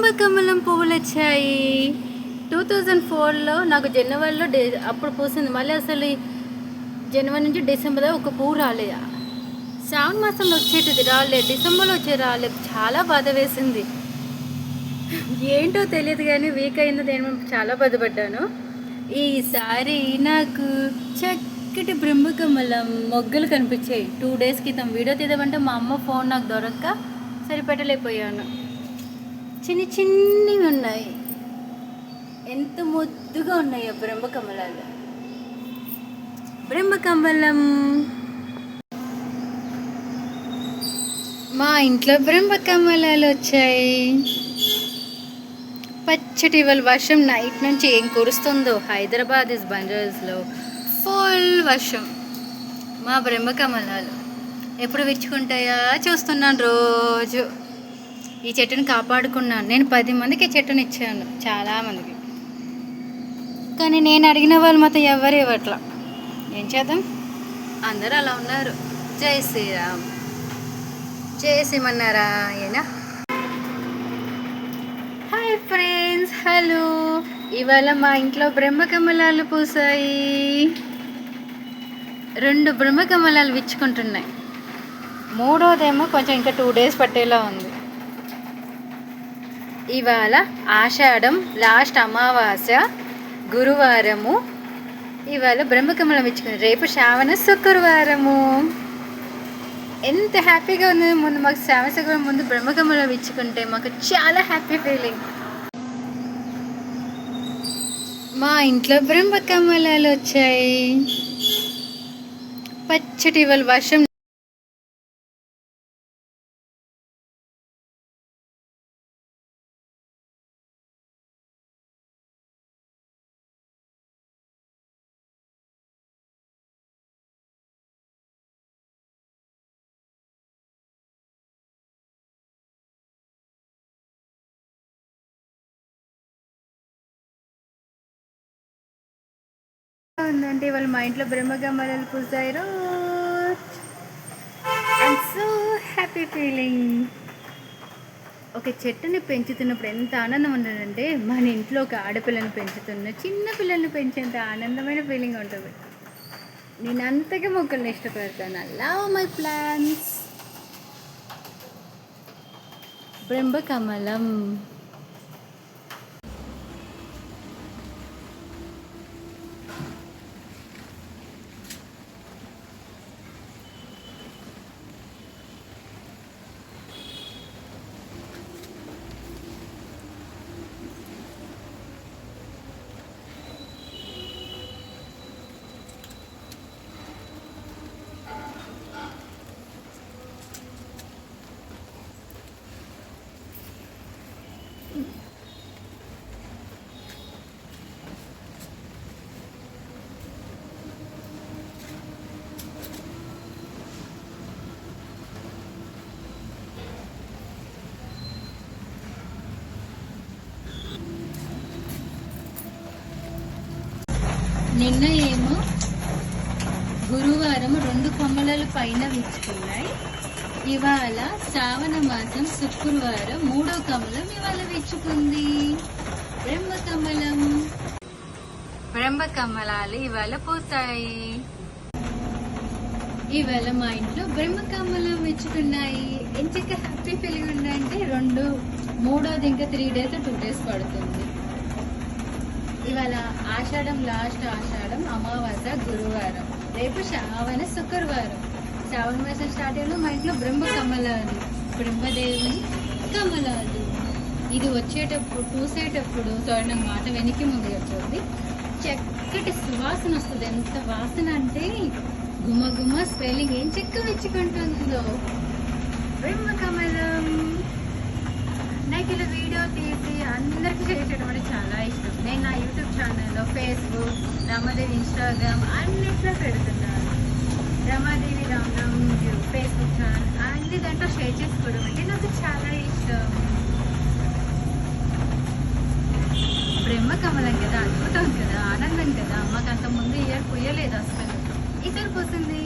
బ్రహ్మకమలం పువ్వులు వచ్చాయి. 2004లో నాకు జనవరిలో అప్పుడు పూసింది. మళ్ళీ అసలు జనవరి నుంచి డిసెంబర్ ఒక పువ్వు రాలేదు. శ్రావణ మాసంలో వచ్చేటిది రాలేదు, డిసెంబర్లో వచ్చే రాలేదు. చాలా బాధ వేసింది. ఏంటో తెలియదు కానీ వీక్ అయిందో నేను చాలా బాధపడ్డాను. ఈసారి నాకు చక్కటి బ్రహ్మకమలం మొగ్గలు కనిపించాయి. 2 days క్రితం వీడియో తీద్దామంటే మా అమ్మ ఫోన్ నాకు దొరక్క సరిపెట్టలేకపోయాను. చిన్నవి ఉన్నాయి, ఎంత ముద్దుగా ఉన్నాయి ఆ బ్రహ్మకమలాలు. బ్రహ్మకమలం మా ఇంట్లో బ్రహ్మకమలాలు వచ్చాయి. పచ్చటి ఇవాళ వర్షం నైట్ నుంచి ఏం కురుస్తుందో. హైదరాబాద్ బంజారాస్లో ఫుల్ వర్షం. మా బ్రహ్మకమలాలు ఎప్పుడు విచ్చుకుంటాయా చూస్తున్నాను రోజు. ఈ చెట్టుని కాపాడుకున్నాను. నేను 10 మందికి చెట్టుని ఇచ్చాను, చాలామందికి. కానీ నేను అడిగిన వాళ్ళు మాత్రం ఎవరు ఇవ్వట్లా. ఏం చేద్దాం, అందరూ అలా ఉన్నారు. జై శ్రీరామ్. జై శ్రీమన్నారా ఏనా. Hi friends, hello. ఇవాళ మా ఇంట్లో బ్రహ్మకమలాలు పూసాయి. 2 బ్రహ్మకమలాలు విచ్చుకుంటున్నాయి. మూడోదేమో కొంచెం ఇంకా 2 days పట్టేలా ఉంది. ఇవాళ ఆషాఢం లాస్ట్ అమావాస్య, గురువారము. ఇవాళ బ్రహ్మకమలం ఇచ్చుకుంది. రేపు శ్రావణ శుక్రవారము. ఎంత హ్యాపీగా ఉంది. ముందు మాకు శ్రావణ శుక్రవారం ముందు బ్రహ్మకమలం ఇచ్చుకుంటే మాకు చాలా హ్యాపీ ఫీలింగ్. మా ఇంట్లో బ్రహ్మకమలాలు వచ్చాయి. పచ్చటి ఇవాళ వర్షం ఉందంటే ఇవాళ మా ఇంట్లో బ్రహ్మకమలాలు పూసాయి. I'm so happy feeling. ఒక చెట్టుని పెంచుతున్నప్పుడు ఎంత ఆనందం ఉండదంటే, మన ఇంట్లో ఒక ఆడపిల్లని పెంచుతున్న, చిన్న పిల్లల్ని పెంచేంత ఆనందమైన ఫీలింగ్ ఉంటుంది. నేను అంతగా మొక్కల్ని ఇష్టపడతాను. I love my plants. బ్రహ్మకమలం నిన్న ఏమో గురువారం 2 కమలాలు పైన విచ్చుకున్నాయి. ఇవాళ శ్రావణ మాసం శుక్రవారం 3వ కమలం ఇవాళ విచ్చుకుంది. బ్రహ్మకమలాలు ఇవాళ పూసాయి. ఇవాళ మా ఇంట్లో బ్రహ్మకమలం విచ్చుకున్నాయి. ఎంచక్క హ్యాపీ ఫీలింగ్ ఉందంటే 3వది ఇంకా 3 days 2 days పడుతుంది. ఇవాళ ఆషాఢం లాస్ట్ ఆషాఢం అమావాస్య గురువారం, రేపు శ్రావణ శుక్రవారం. శ్రావణ మాసం స్టార్ట్ అయ్యాలో మా ఇంట్లో బ్రహ్మకమలాలు, బ్రహ్మదేవుని కమలాలు. ఇది వచ్చేటప్పుడు పూసేటప్పుడు తోరణ మాట వెనక్కి ముందు వచ్చేది. చక్కటి సువాసన వస్తుంది. ఎంత వాసన అంటే గుమ స్మెల్లింగ్ ఏం చెక్క మెచ్చుకుంటుందో. బ్రహ్మకమలం నాకు ఇలా వీడియో తీసి అందరికీ షేర్ చేయడం అంటే చాలా ఇష్టం. నేను నా యూట్యూబ్ ఛానల్లో, ఫేస్బుక్, రమాదేవి ఇన్స్టాగ్రామ్ అన్నిట్లో పెడుతున్నాను. రమాదేవి రామ్ ఫేస్బుక్ ఛానల్ అన్ని దాంట్లో షేర్ చేసుకోవడం అంటే నాకు చాలా ఇష్టం. బ్రహ్మకమలం కదా, అద్భుతం కదా, ఆనందం కదా. మాకు అంత ముందు ఇయర్ పోయలేదు అసలు. ఈసారి పోసింది.